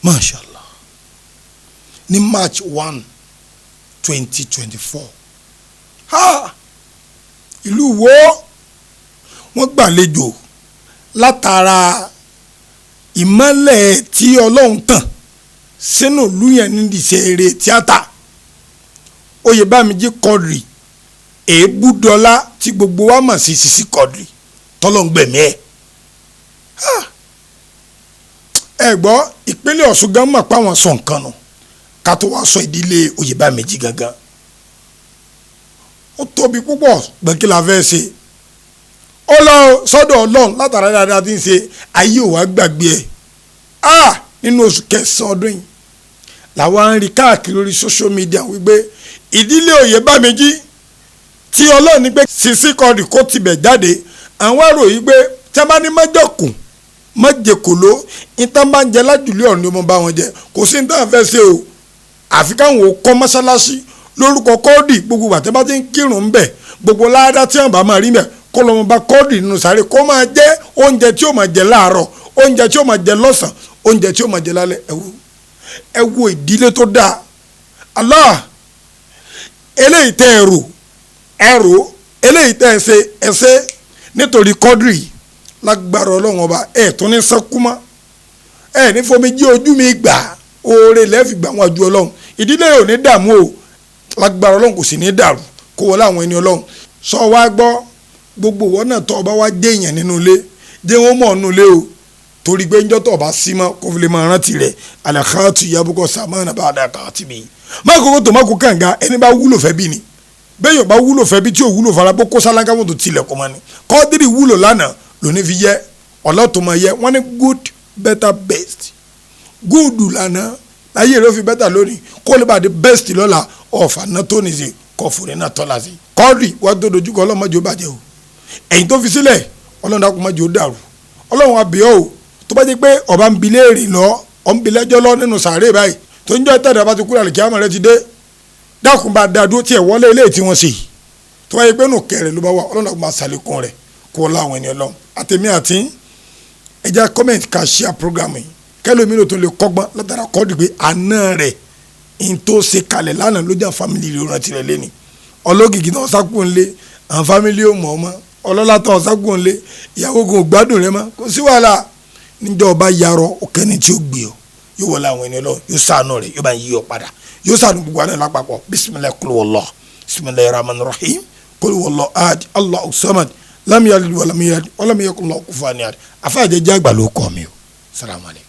mashallah ní March 1 2024 ìlú wo wọ́n gbàlejò látara ìmọ́lẹ̀ tí Ọlọ́run tàn sínú ìlú yẹn ní ìṣe eré tíátà Oyèbámíjí Quadri Èébúdọlá tí gbogbo wa mọ̀ sí Sisi Quadri tọ́lọ́ngbẹ̀mí ẹ gbọ́ ìpínlẹ̀ Ọ̀ṣun gan mọ̀ pé àwọn sọ nǹkan nù ká tó wá sọ ìdílé Oyèbámíjí gangan ó tóbi púpọ̀ gbẹ̀kí la fẹ́ ṣe ó lọ sọ́dọ̀ Ọlọ́run látara dáadáa tí ń ṣe ayé ò wá gbàgbé ẹ̀ nínú oṣù kẹsàn-án ọdún yìí làwọn ń rí káàkiri lórí social media wípé ìdílé Oyèbámíjí tí Ọlọ́run ní pé Sisi Quadri kó tibẹ̀ jáde àwọn èrò yìí pé tí a bá ní mọ́jọ̀kùn mọ́jẹ̀kòló ìtàn bá ń jẹ lájùlé ọ̀run ni mo bá wọn jẹ kò sí nítorí fẹ́ ṣe o àfi káwọn ò kọ́ mọ́ṣáláṣí lórúkọ Quadri gbogbo àti bá ti ń kírun bẹ̀ gbogbo ládá tí wọn bá máa rí bẹ̀ kó lọ́mọ bá Quadri nínú sáré kó máa jẹ́ oúnjẹ tí ó máa jẹ láàárọ̀ oúnjẹ tí ó máa jẹ lọ́sàn oúnjẹ tí ó máa jẹ lálẹ́ ẹ wo ìdílé tó dáa Allah eléyìí tẹ́ ẹrù eléyìí tẹ́ ẹsẹ́ nítorí Quadri lágbára Ọlọ́run ọba tún ní sánkúmá ní fomi jí ojú mi gbà oore lẹ́ẹ̀fì gbà wọn ju Ọlọ́run ìdílé yóò ní dààmú o lágbára Ọlọ́run kò sì ní dàrú kó wọlé àwọn ẹni Ọlọ́run sọ wá gbọ́ gbogbo wọn náà tọ́ ọba wá dé èèyàn nínú ilé dé wọn mọ̀ nínú ilé o torí pé njọ́ tó ọba sí mọ́ kó fi lè máa rántí rẹ̀ àlàkàtù yabukọ sàmánà bá àdàkàtì mi má kókó tó má kó kànga ẹni bá wúlò fẹ́ bí ni bẹ́ẹ̀ yóò bá wúlò fẹ́ bí tí ò wúlò fara bó kó sálángá wọn tó tilẹ̀ kọ́ mọ́ ni Quadri wúlò lánàá lóní fi yẹ ọlọ́tùmọ̀ yẹ wọ́n ní good better best good lánàá láyé rẹ̀ ó fi better lónìí kó lè bá di best lọ́la ọ̀fà náà tó ní ṣe kọfùrẹ́ náà tọ́la sí Quadri wọ́n tó dojúkọ ọlọ́mọdé ó bàjẹ́ o ẹ̀yìn tó fi sílẹ̀ ọlọ́run dákun má jẹ́ ó dàrú ọlọ́run àbíọ́ o tó bá jẹ́ pé ọba ń bi léèrè lọ ọ̀ ń bi lẹ́jọ́ lọ nínú sàárè báyìí tó ń jọ ìtàdé bá ti kúrò àlùkí àmọ́ rẹ ti dé dákun bá da dúró tiẹ̀ wọlé ilé tí wọ́n ṣe tó bá jẹ́ pé nù kẹrẹ̀ ló bá wà ọlọ́run dákun máa ṣàlékún rẹ̀ kó láwọn ènìyàn lọ àtẹ̀mí àti ẹja comment ká share program yìí kẹlòmí ló tó lè kọ́gbọ́n látara Quadri pé àná rẹ̀ ń tó ṣe kalẹ̀ lánàá ló jà family rẹ̀ rántí rẹ̀ lẹ́ni ọlọ́gìgì náà sákùn lé àwọn family ò mọ̀ ọmọ ọlọ́látọ̀ sákùn lé ìyàwó gan gbádùn rẹ̀ mọ́ kò sí wàhálà níjọ́ ọba yarọ ọ̀kẹ́ni tí ó gbé ọ yóò wọlé àwọn ènìyàn lọ yóò sànù rẹ̀ yóò bá yí ọ padà yóò sànù gbogbo àná lápapọ̀ bisimilayi kul wallah bisimilayi rahman rahim kul wallah ahad Allahu samad lam yalid walam yulad walam yakun lahu kufuwan ahad àfáàjẹ́ jẹ́ àgbà ló kọ́ mi o salamu alaykum.